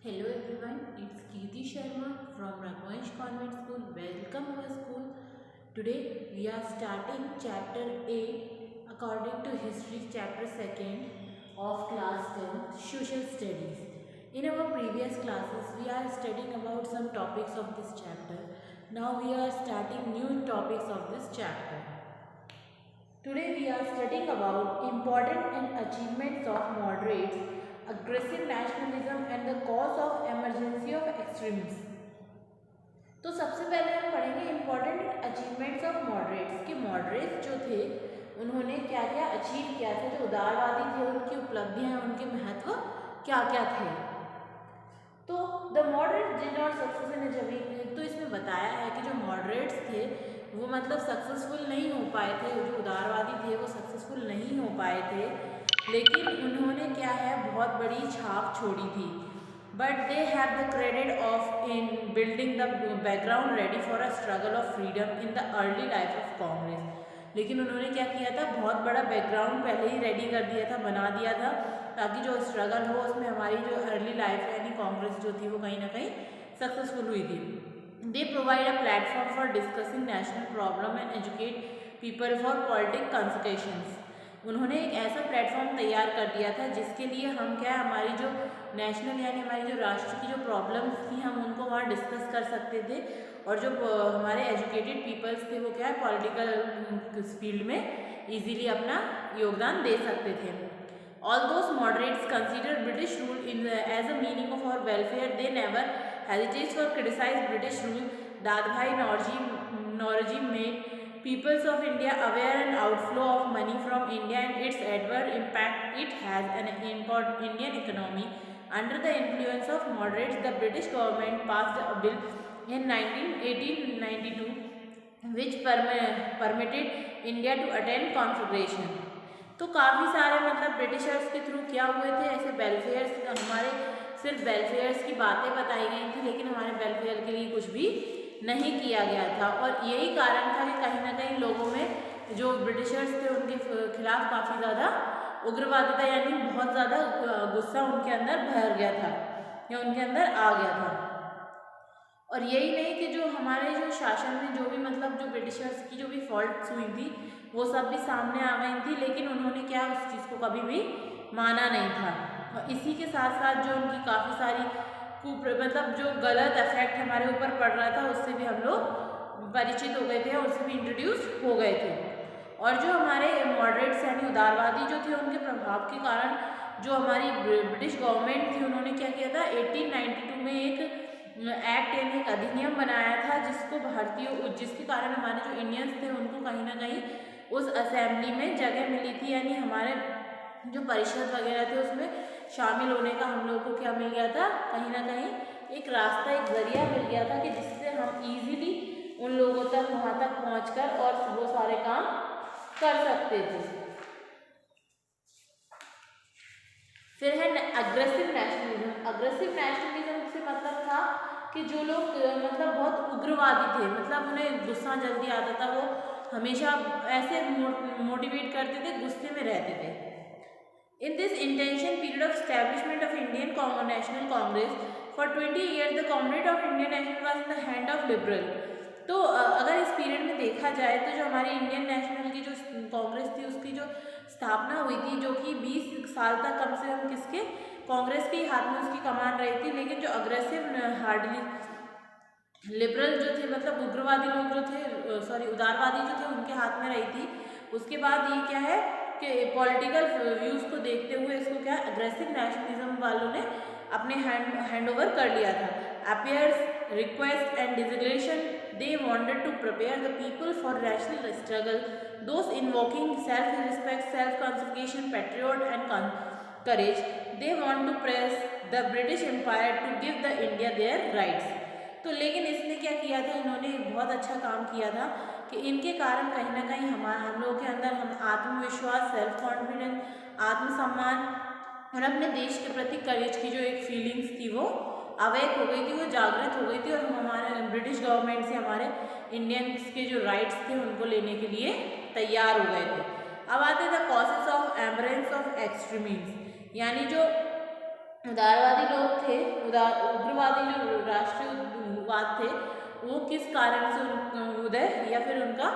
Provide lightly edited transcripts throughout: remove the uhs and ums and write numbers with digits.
Hello everyone, it's Kirti Sharma from Raghuvansh Convent School. Welcome to our school. Today we are starting chapter 8 according to history chapter 2nd of class 10 social studies. In our previous classes we are studying about some topics of this chapter. Now we are starting new topics of this chapter. Today we are studying about important and achievements of moderates, aggressive nationalism and the cause of emergency of extremism. तो सबसे पहले हम पढ़ेंगे important achievements of moderates कि moderates जो थे उन्होंने क्या क्या अचीव किया था, जो उदारवादी थे उनकी उपलब्धियां, उनके महत्व क्या क्या थे. तो the moderates did not success in achieving, तो इसमें बताया है कि जो मॉडरेट्स थे वो मतलब सक्सेसफुल नहीं हो पाए थे, जो उदारवादी थे वो सक्सेसफुल नहीं हो पाए थे, लेकिन उन्होंने क्या है बहुत बड़ी छाप छोड़ी थी. But they have the credit of in building the background ready for a struggle of freedom in the early life of Congress. लेकिन उन्होंने क्या किया था, बहुत बड़ा बैकग्राउंड पहले ही रेडी कर दिया था, बना दिया था, ताकि जो स्ट्रगल हो उसमें हमारी जो अर्ली लाइफ है यानी कांग्रेस जो थी वो कहीं ना कहीं सक्सेसफुल हुई थी. They provide a platform for discussing national problem and educate people for politic consequences. उन्होंने एक ऐसा प्लेटफॉर्म तैयार कर दिया था जिसके लिए हम क्या है, हमारी जो नेशनल यानी हमारी जो राष्ट्र की जो प्रॉब्लम्स थी हम उनको वहाँ डिस्कस कर सकते थे, और जो हमारे एजुकेटेड पीपल्स थे वो क्या है पॉलिटिकल फील्ड में इजीली अपना योगदान दे सकते थे. All those moderates consider British rule in as a meaning of our welfare, they never hesitates for criticize British rule. Dadbhai Naoroji made peoples of India aware and outflow of money from India and its adverse impact it has an import Indian economy. Under the influence of moderates, the British government passed a bill in 1892 which permitted India to attend confederation. तो काफ़ी सारे मतलब Britishers के through क्या हुए थे, ऐसे welfares, हमारे सिर्फ वेलफेयर्स की बातें बताई गई थी लेकिन हमारे वेलफेयर के लिए कुछ भी नहीं किया गया था. और यही कारण था कि कहीं ना कहीं लोगों में जो ब्रिटिशर्स थे उनके खिलाफ काफ़ी ज़्यादा उग्रवादिता यानी बहुत ज़्यादा गुस्सा उनके अंदर भर गया था या उनके अंदर आ गया था. और यही नहीं कि जो हमारे जो शासन में जो भी मतलब जो ब्रिटिशर्स की जो भी फॉल्ट्स हुई थी वो सब भी सामने आ गई थी, लेकिन उन्होंने क्या उस चीज़ को कभी भी माना नहीं था. और इसी के साथ साथ जो उनकी काफ़ी सारी मतलब जो गलत इफेक्ट हमारे ऊपर पड़ रहा था उससे भी हम लोग परिचित हो गए थे और उससे भी इंट्रोड्यूस हो गए थे. और जो हमारे मॉडरेट्स यानी उदारवादी जो थे उनके प्रभाव के कारण जो हमारी ब्रिटिश गवर्नमेंट थी उन्होंने क्या किया था, 1892 में एक एक्ट यानी एक अधिनियम बनाया था जिसके कारण हमारे जो इंडियंस थे उनको कहीं ना कहीं उस असेंबली में जगह मिली थी, यानी हमारे जो परिषद वगैरह थे उसमें शामिल होने का हम लोगों को क्या मिल गया था, कहीं ना कहीं एक रास्ता, एक जरिया मिल गया था कि जिससे हम इजीली उन लोगों तक वहाँ तक पहुँचकर और वो सारे काम कर सकते थे. फिर है अग्रेसिव नेशनलिज्म. अग्रेसिव नेशनलिज्म से मतलब था कि जो लोग मतलब बहुत उग्रवादी थे, मतलब उन्हें गुस्सा जल्दी आता था, वो हमेशा ऐसे मोटिवेट करते थे, गुस्से में रहते थे. In this intention period of establishment of Indian National Congress for 20 years, the Comrade of Indian National was in the hand of liberal. तो अगर इस पीरियड में देखा जाए तो जो हमारी इंडियन नेशनल की जो कांग्रेस थी उसकी जो स्थापना हुई थी, जो कि 20 साल तक कम से कम किसके कांग्रेस के हाथ में उसकी कमान रही थी, लेकिन जो अग्रेसिव हार्डली लिबरल जो थे मतलब उग्रवादी लोग जो थे उदारवादी जो थे उनके हाथ में रही थी. उसके बाद ये क्या है कि पॉलिटिकल व्यूज़ को देखते हुए इसको क्या अग्रेसिव नेशनलिज्म वालों ने अपने हैंड ओवर कर लिया था. Appears request and digression, they wanted to prepare the people for national struggle, those invoking self respect, self consecration, patriot and courage. They want to press the British empire to give the India their rights. तो लेकिन इसने क्या किया था, इन्होंने बहुत अच्छा काम किया था कि इनके कारण कहीं ना कहीं हम लोगों के अंदर हम आत्मविश्वास, सेल्फ कॉन्फिडेंस, आत्मसम्मान और अपने देश के प्रति करेज की जो एक फीलिंग्स थी वो अवेक हो गई थी, वो जागृत हो गई थी, और हम हमारे ब्रिटिश गवर्नमेंट से हमारे इंडियंस के जो राइट्स थे उनको लेने के लिए तैयार हो गए थे. अब आते थे causes of emergence of extremism, यानी जो उदारवादी लोग थे, उग्रवादी जो राष्ट्रवाद थे, वो किस कारण से उदय या फिर उनका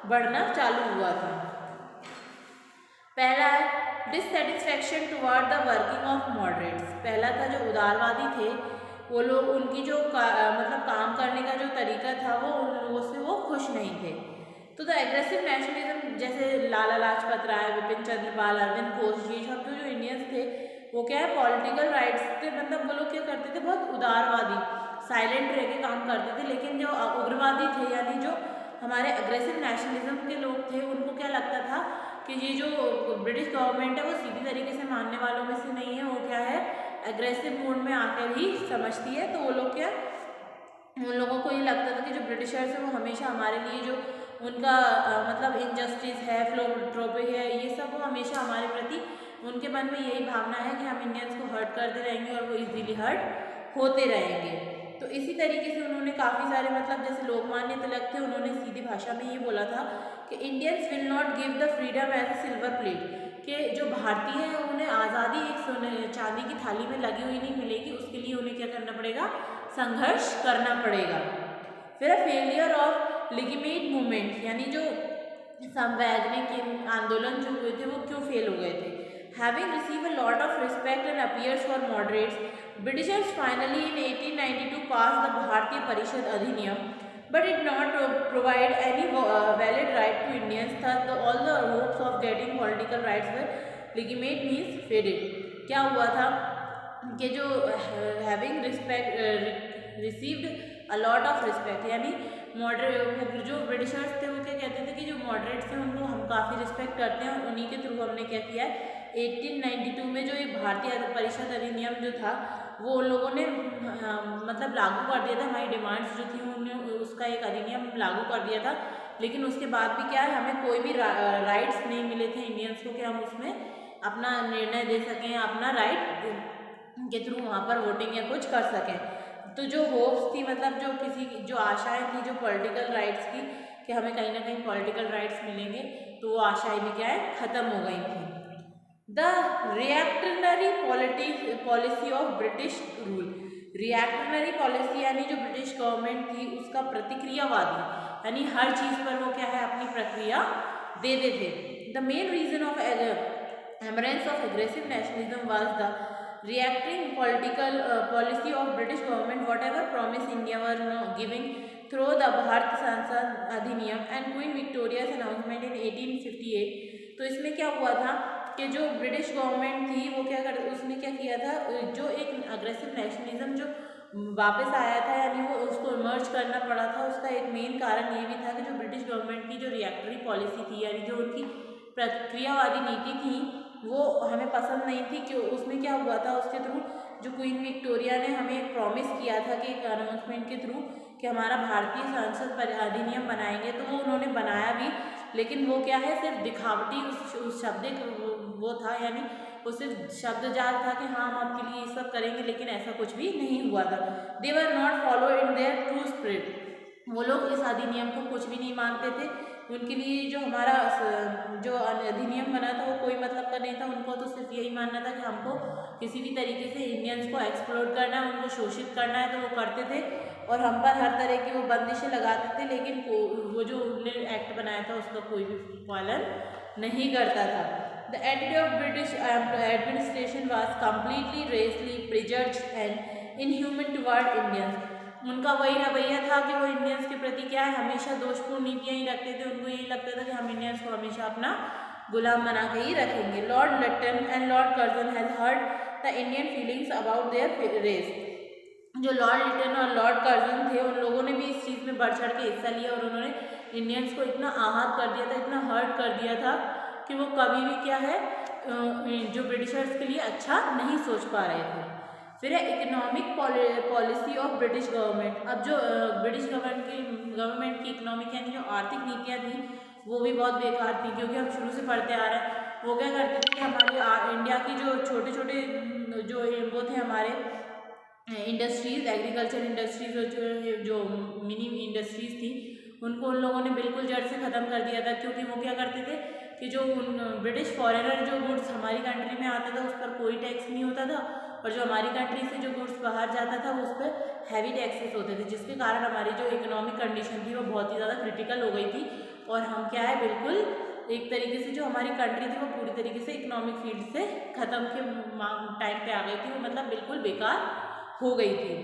बढ़ना चालू हुआ था। पहला है dissatisfaction toward the working of moderates. पहला था जो उदारवादी थे वो लोग, उनकी जो मतलब काम करने का जो तरीका था वो उन लोगों से वो खुश नहीं थे। तो द एग्रेसिव नेशनलिज्म, जैसे लाला लाजपत राय, विपिन चंद्र पाल, अरविंद घोष, ये सब जो इंडियंस थे वो क्या है पॉलिटिकल राइट्स थे, मतलब वो लोग क्या करते थे बहुत उदारवादी साइलेंट रह के काम करते थे। लेकिन जो उग्रवादी थे यानी जो हमारे अग्रेसिव नेशनलिज्म के लोग थे उनको क्या लगता था कि ये जो ब्रिटिश गवर्नमेंट है वो सीधी तरीके से मानने वालों में से नहीं है, वो क्या है एग्रेसिव मोड में आकर ही समझती है। तो वो लोग क्या, उन लोगों को ये लगता था कि जो ब्रिटिशर्स है वो हमेशा हमारे लिए जो उनका मतलब इनजस्टिस है, फिलॉन्थ्रोपी है, ये सब वो हमेशा हमारे प्रति उनके मन में यही भावना है कि हम इंडियंस को हर्ट करते रहेंगे और वो इजीली हर्ट होते रहेंगे। तो इसी तरीके से उन्होंने काफ़ी सारे मतलब जैसे लोकमान्य तिलक थे, उन्होंने सीधी भाषा में ये बोला था कि Indians will not give the freedom as a silver plate, कि जो भारतीय हैं उन्हें आज़ादी एक चांदी की थाली में लगी हुई नहीं मिलेगी, उसके लिए उन्हें क्या करना पड़ेगा, संघर्ष करना पड़ेगा। फिर फेलियर ऑफ लेजिटिमेट मूवमेंट, यानी जो संवैधानिक आंदोलन जो हुए थे वो क्यों फेल हो गए थे। Having receive a lot of respect and appears for moderates, Britishers finally in 1892 pass the भारतीय परिषद अधिनियम, but it not provide any valid right to Indians, thus all the hopes of getting political rights were legitimate means faded। क्या हुआ था कि जो having respect received a lot of respect, यानी moderate जो ब्रिटिशर्स थे वो क्या कहते थे कि जो मॉडरेट्स थे उनको हम काफ़ी रिस्पेक्ट करते हैं और उन्हीं के थ्रू हमने क्या किया है 1892 में जो ये भारतीय परिषद अधिनियम जो था वो उन लोगों ने मतलब लागू कर दिया था। हमारी डिमांड्स जो थी उन्होंने उसका एक अधिनियम लागू कर दिया था, लेकिन उसके बाद भी क्या है हमें कोई भी राइट्स नहीं मिले थे इंडियंस को कि हम उसमें अपना निर्णय दे सकें, अपना राइट के थ्रू वहाँ पर वोटिंग या कुछ कर सकें। तो जो होप्स थी मतलब जो किसी जो आशाएं थी जो पॉलिटिकल राइट्स की कि हमें कहीं ना कहीं पॉलिटिकल राइट्स मिलेंगे, तो वो आशाएं भी क्या है ख़त्म हो गई थी। The reactionary policy of British rule, reactionary policy यानी जो ब्रिटिश गवर्नमेंट थी उसका प्रतिक्रियावादी, यानी हर चीज़ पर वो क्या है अपनी प्रक्रिया देते थे। The main reason of emergence of aggressive nationalism was the reacting political policy of British government, whatever promise India were giving through the Bharat Sansad Adhiniyam and Queen Victoria's announcement in 1858। तो इसमें क्या हुआ था कि जो British government थी वो क्या कर उसने क्या किया था, जो एक अग्रेसिव नेशनलिज्म जो वापस आया था यानी वो उसको इमर्ज करना पड़ा था, उसका एक मेन कारण ये भी था कि जो ब्रिटिश गवर्नमेंट की जो रिएक्टरी पॉलिसी थी यानी जो उनकी प्रतिक्रियावादी नीति थी वो हमें पसंद नहीं थी। कि उसमें क्या हुआ था उसके थ्रू जो क्वीन विक्टोरिया ने हमें एक प्रॉमिस किया था कि एक अनाउंसमेंट के थ्रू कि हमारा भारतीय संसद अधिनियम बनाएंगे, तो वो उन्होंने बनाया भी, लेकिन वो क्या है सिर्फ दिखावटी उस शब्द वो था, यानी वो सिर्फ शब्द जाल था कि हाँ हम आपके लिए ये सब करेंगे, लेकिन ऐसा कुछ भी नहीं हुआ था। They were not follow in their true spirit, वो लोग इस अधिनियम को कुछ भी नहीं मानते थे। उनके लिए जो हमारा जो अधिनियम बना था वो कोई मतलब का नहीं था, उनको तो सिर्फ यही मानना था कि हमको किसी भी तरीके से इंडियंस को एक्सप्लोर करना है, उनको शोषित करना है, तो वो करते थे और हम पर हर तरह की वो बंदिशें लगाते थे, लेकिन वो जो उन्होंने एक्ट बनाया था उसका कोई भी पालन नहीं करता था। The attitude of British administration was completely racially prejudiced and inhuman toward Indians. उनका वही रवैया था कि वो इंडियंस के प्रति क्या है हमेशा दोषपूर्ण नीतियाँ ही रखते थे। उनको यही लगता था कि हम इंडियंस को हमेशा अपना गुलाम बना के ही रखेंगे। Lord Lytton and Lord Curzon has hurt the Indian feelings about their race. जो लॉर्ड लिटन और लॉर्ड कर्जन थे उन लोगों ने भी इस चीज़ में बढ़ चढ़ के हिस्सा लिया और उन्होंने इंडियंस को इतना आहत कर दिया था, इतना हर्ट कर दिया था कि वो कभी भी क्या है जो ब्रिटिशर्स के लिए अच्छा नहीं सोच पा रहे थे। फिर है economic policy of British government. अब जो ब्रिटिश गवर्नमेंट की इकोनॉमिक यानी जो आर्थिक नीतियाँ थी वो भी बहुत बेकार थी, क्योंकि हम शुरू से पढ़ते आ रहे हैं। वो क्या करते थे कि हमारे इंडिया की जो छोटे छोटे जो वो थे हमारे इंडस्ट्रीज़, एग्रीकल्चर इंडस्ट्रीज़ जो मिनी इंडस्ट्रीज़ थी उनको उन लोगों ने बिल्कुल जड़ से ख़त्म कर दिया था। क्योंकि वो क्या करते थे कि जो ब्रिटिश फॉरेनर जो गुड्स हमारी कंट्री में आता था उस पर कोई टैक्स नहीं होता था और जो हमारी कंट्री से जो गुड्स बाहर जाता था वो उस पर हैवी टैक्सेस होते थे, जिसके कारण हमारी जो इकोनॉमिक कंडीशन थी वो बहुत ही ज़्यादा क्रिटिकल हो गई थी और हम क्या है बिल्कुल एक तरीके से जो हमारी कंट्री थी वो पूरी तरीके से इकोनॉमिक फील्ड से ख़त्म के टाइम पे आ गई थी, वो मतलब बिल्कुल बेकार हो गई थी।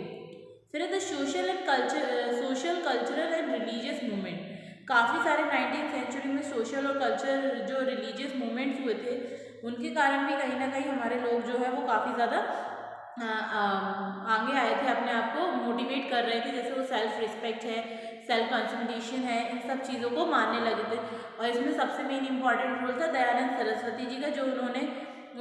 फिर है the social cultural and religious movement. काफ़ी सारे 19th सेंचुरी में सोशल और कल्चर जो रिलीजियस मूवमेंट्स हुए थे उनके कारण भी कहीं ना कहीं हमारे लोग जो है वो काफ़ी ज़्यादा आगे आए थे, अपने आप को मोटिवेट कर रहे थे, जैसे वो सेल्फ रिस्पेक्ट है, सेल्फ कंसल्टेशन है, इन सब चीज़ों को मानने लगे थे। और इसमें सबसे मेन इंपॉर्टेंट रोल था दयानंद सरस्वती जी का, जो उन्होंने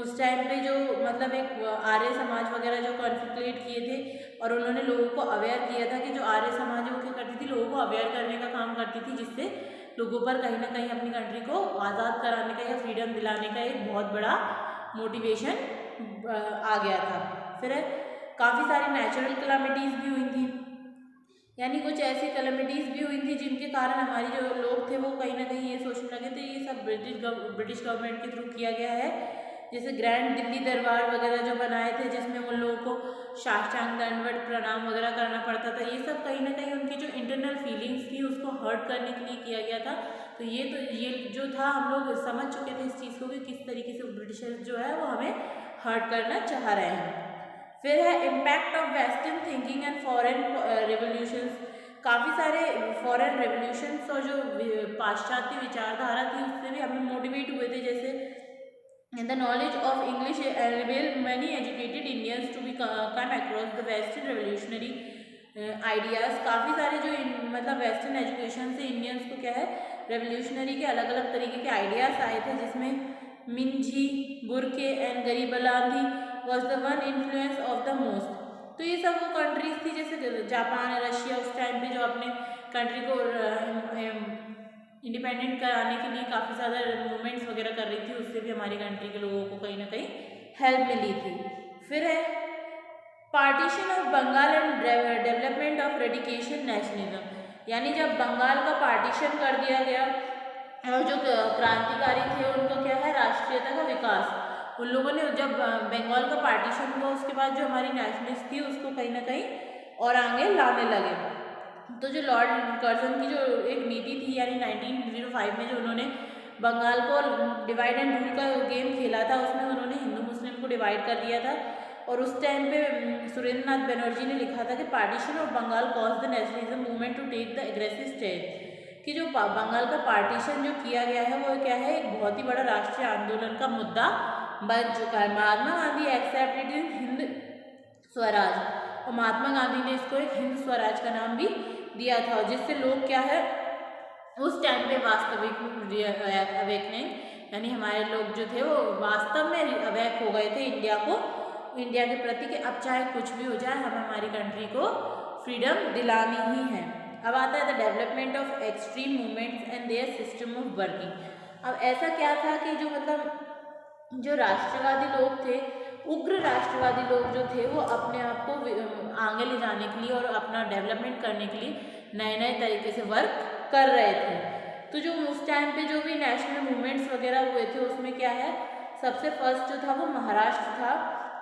उस टाइम पे जो मतलब एक आर्य समाज वगैरह जो कॉन्फ्लिक्ट किए थे और उन्होंने लोगों को अवेयर किया था कि जो आर्य समाज है वो क्या करती थी, लोगों को अवेयर करने का काम करती थी, जिससे लोगों पर कहीं ना कहीं अपनी कंट्री को आज़ाद कराने का या फ्रीडम दिलाने का एक बहुत बड़ा मोटिवेशन आ गया था। फिर काफ़ी सारी नेचुरल कैलामिटीज़ भी हुई थी, यानी कुछ ऐसी कैलामिटीज़ भी हुई थी जिनके कारण हमारे जो लोग थे वो कहीं ना कहीं ये सोचने लगे थे ये सब ब्रिटिश गवर्नमेंट के थ्रू किया गया है। जैसे ग्रैंड दिल्ली दरबार वगैरह जो बनाए थे जिसमें उन लोगों को साष्टांग दंडवत प्रणाम वगैरह करना पड़ता था, ये सब कहीं ना कहीं उनकी जो इंटरनल फीलिंग्स थी उसको हर्ट करने के लिए किया गया था। तो ये जो था हम लोग समझ चुके थे इस चीज़ को कि किस तरीके से ब्रिटिशर्स जो है वो हमें हर्ट करना चाह रहे हैं। फिर है impact of western thinking and foreign revolutions. काफ़ी सारे फॉरेन रेवोल्यूशंस और जो पाश्चात्य विचारधारा थी उससे भी हम मोटिवेट हुए थे, जैसे in the knowledge of English enabled many educated Indians to be come across the Western revolutionary ideas। काफ़ी सारे जो मतलब वेस्टर्न एजुकेशन से इंडियंस को क्या है रेवोल्यूशनरी के अलग अलग तरीके के आइडियाज़ आए थे, जिसमें Mazzini, Burke and Garibaldi was the one influence of the most. तो ये सब वो कंट्रीज थी जैसे जापान, रशिया उस टाइम पे जो अपने कंट्री को इंडिपेंडेंट कराने के लिए काफ़ी ज़्यादा मूवमेंट्स वगैरह कर रही थी, उससे भी हमारी कंट्री के लोगों को कहीं ना कहीं हेल्प मिली थी। फिर है partition of Bengal and development of radical nationalism, यानी जब बंगाल का पार्टीशन कर दिया गया और जो क्रांतिकारी थे उनको क्या है राष्ट्रीयता का विकास, उन लोगों ने जब बंगाल का पार्टीशन हुआ उसके बाद जो हमारी नेशनलिस्ट थी उसको कहीं ना कहीं और आगे लाने लगे। तो जो लॉर्ड कर्जन की जो एक नीति थी, यानी 1905 में जो उन्होंने बंगाल को डिवाइड एंड रूल का गेम खेला था, उसमें उन्होंने हिंदू मुस्लिम को डिवाइड कर दिया था। और उस टाइम पे सुरेंद्र नाथ बनर्जी ने लिखा था कि partition of Bengal cause the nationalism movement to take the aggressive step, कि जो बंगाल का पार्टीशन जो किया गया है वो क्या है एक बहुत ही बड़ा राष्ट्रीय आंदोलन का मुद्दा बन चुका है। महात्मा गांधी एक्सेप्टेड हिंद स्वराज, और महात्मा गांधी ने इसको एक हिंद स्वराज का नाम भी दिया था, जिससे लोग क्या है उस टाइम पे वास्तविक अवेकनिंग, यानी हमारे लोग जो थे वो वास्तव में अवेक हो गए थे इंडिया के प्रति कि अब चाहे कुछ भी हो जाए हमें हमारी कंट्री को फ्रीडम दिलानी ही है। अब आता है the development of extreme movements and there system of working. अब ऐसा क्या था कि जो मतलब जो राष्ट्रवादी लोग थे, उग्र राष्ट्रवादी लोग जो थे वो अपने आप को आगे ले जाने के लिए और अपना डेवलपमेंट करने के लिए नए नए तरीके से वर्क कर रहे थे। तो जो उस टाइम पे जो भी नेशनल मूवमेंट्स वगैरह हुए थे उसमें क्या है सबसे फर्स्ट जो था वो महाराष्ट्र था,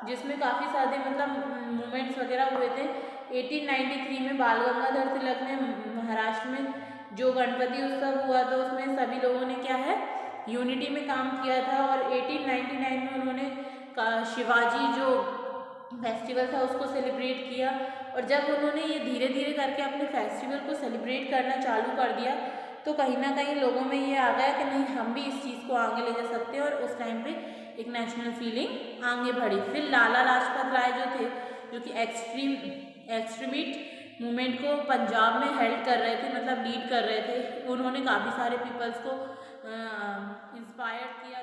जिसमें काफ़ी सारे मतलब मूवमेंट्स वगैरह हुए थे। 1893 में बाल गंगाधर तिलक ने महाराष्ट्र में जो गणपति उत्सव हुआ था उसमें सभी लोगों ने क्या है यूनिटी में काम किया था। और 1899 में उन्होंने शिवाजी जो फेस्टिवल था उसको सेलिब्रेट किया। और जब उन्होंने ये धीरे धीरे करके अपने फेस्टिवल को सेलिब्रेट करना चालू कर दिया तो कहीं ना कहीं लोगों में ये आ गया कि नहीं हम भी इस चीज़ को आगे ले जा सकते हैं, और उस टाइम पे एक नेशनल फीलिंग आगे बढ़ी। फिर लाला लाजपत राय जो थे जो कि एक्सट्रीमिस्ट मूवमेंट को पंजाब में हेल्प कर रहे थे, मतलब लीड कर रहे थे, उन्होंने काफ़ी सारे पीपल्स को इंस्पायर किया।